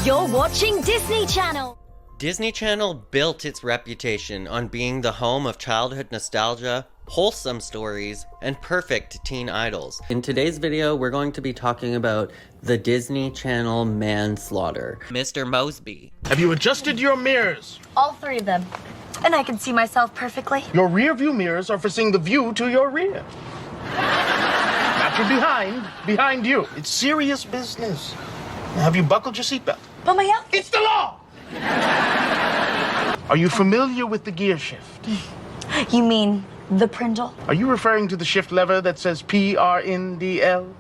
You're watching Disney Channel. Disney Channel built its reputation on being the home of childhood nostalgia, wholesome stories, and perfect teen idols. In today's video, we're going to be talking about the Disney Channel Manslaughter. Mr. Mosby. Have you adjusted your mirrors? All three of them. And I can see myself perfectly. Your rear view mirrors are for seeing the view to your rear. Not your behind you. It's serious business. Now, have you buckled your seatbelt? But my outfit. It's the law! Are you familiar with the gear shift? You mean the Prindle? Are you referring to the shift lever that says P-R-N-D-L?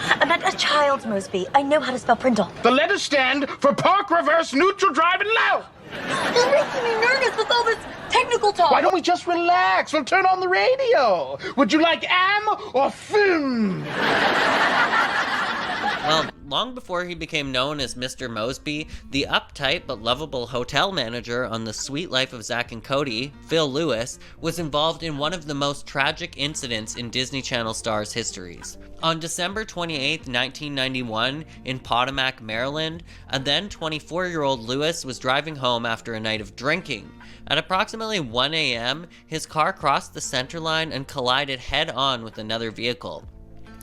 I meant a child, Mosby. I know how to spell Prindle. The letters stand for park, reverse, neutral, drive, and low. You're making me nervous with all this technical talk. Why don't we just relax? We'll turn on the radio. Would you like am or film? Well, long before he became known as Mr. Mosby, the uptight but lovable hotel manager on The Sweet Life of Zack and Cody, Phil Lewis, was involved in one of the most tragic incidents in Disney Channel stars' histories. On December 28, 1991, in Potomac, Maryland, a then 24-year-old Lewis was driving home after a night of drinking. At approximately 1 a.m., his car crossed the center line and collided head-on with another vehicle.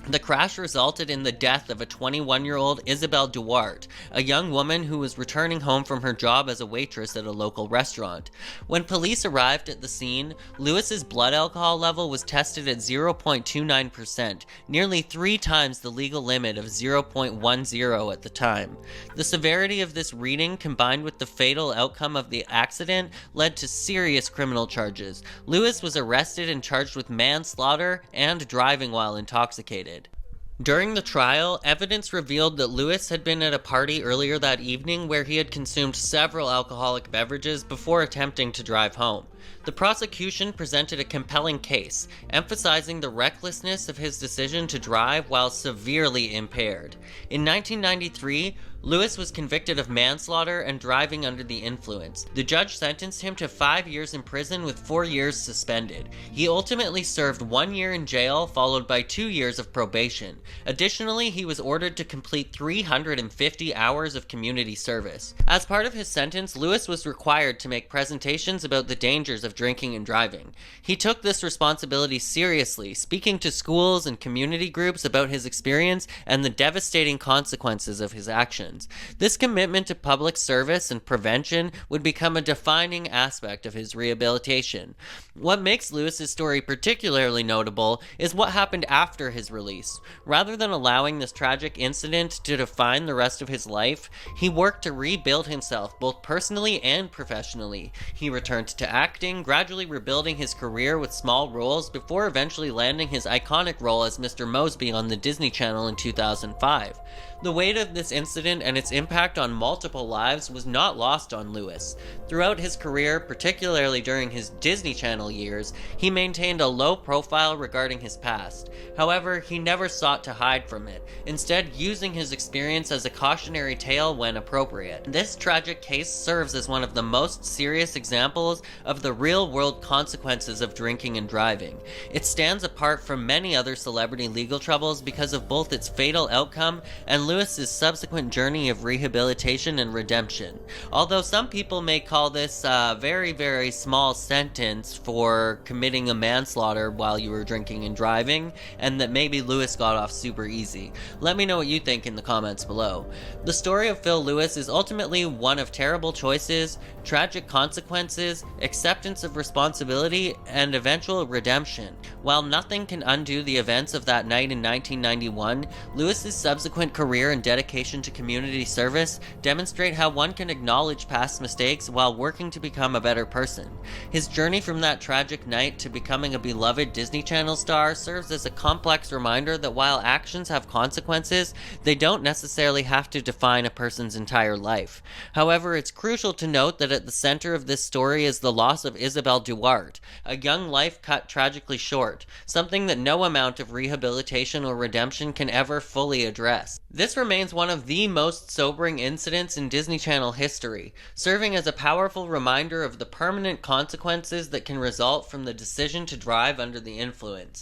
The crash resulted in the death of a 21-year-old Isabel Duarte, a young woman who was returning home from her job as a waitress at a local restaurant. When police arrived at the scene, Lewis's blood alcohol level was tested at 0.29%, nearly 3 times the legal limit of 0.10 at the time. The severity of this reading, combined with the fatal outcome of the accident, led to serious criminal charges. Lewis was arrested and charged with manslaughter and driving while intoxicated. During the trial, evidence revealed that Lewis had been at a party earlier that evening where he had consumed several alcoholic beverages before attempting to drive home. The prosecution presented a compelling case, emphasizing the recklessness of his decision to drive while severely impaired. In 1993, Lewis was convicted of manslaughter and driving under the influence. The judge sentenced him to 5 years in prison with 4 years suspended. He ultimately served 1 year in jail, followed by 2 years of probation. Additionally, he was ordered to complete 350 hours of community service. As part of his sentence, Lewis was required to make presentations about the dangers of drinking and driving. He took this responsibility seriously, speaking to schools and community groups about his experience and the devastating consequences of his actions. This commitment to public service and prevention would become a defining aspect of his rehabilitation. What makes Lewis's story particularly notable is what happened after his release. Rather than allowing this tragic incident to define the rest of his life, he worked to rebuild himself both personally and professionally. He returned to acting, gradually rebuilding his career with small roles before eventually landing his iconic role as Mr. Mosby on the Disney Channel in 2005. The weight of this incident and its impact on multiple lives was not lost on Lewis. Throughout his career, particularly during his Disney Channel years, he maintained a low profile regarding his past. However, he never sought to hide from it, instead using his experience as a cautionary tale when appropriate. This tragic case serves as one of the most serious examples of the real-world consequences of drinking and driving. It stands apart from many other celebrity legal troubles because of both its fatal outcome and Lewis's subsequent journey of rehabilitation and redemption. Although some people may call this a very, very small sentence for committing a manslaughter while you were drinking and driving, and that maybe Lewis got off super easy. Let me know what you think in the comments below. The story of Phil Lewis is ultimately one of terrible choices, tragic consequences, acceptance of responsibility, and eventual redemption. While nothing can undo the events of that night in 1991, Lewis's subsequent career and dedication to community service demonstrate how one can acknowledge past mistakes while working to become a better person. His journey from that tragic night to becoming a beloved Disney Channel star serves as a complex reminder that while actions have consequences, they don't necessarily have to define a person's entire life. However, it's crucial to note that at the center of this story is the loss of Isabel Duarte, a young life cut tragically short, something that no amount of rehabilitation or redemption can ever fully address. This remains one of the most sobering incidents in Disney Channel history, serving as a powerful reminder of the permanent consequences that can result from the decision to drive under the influence.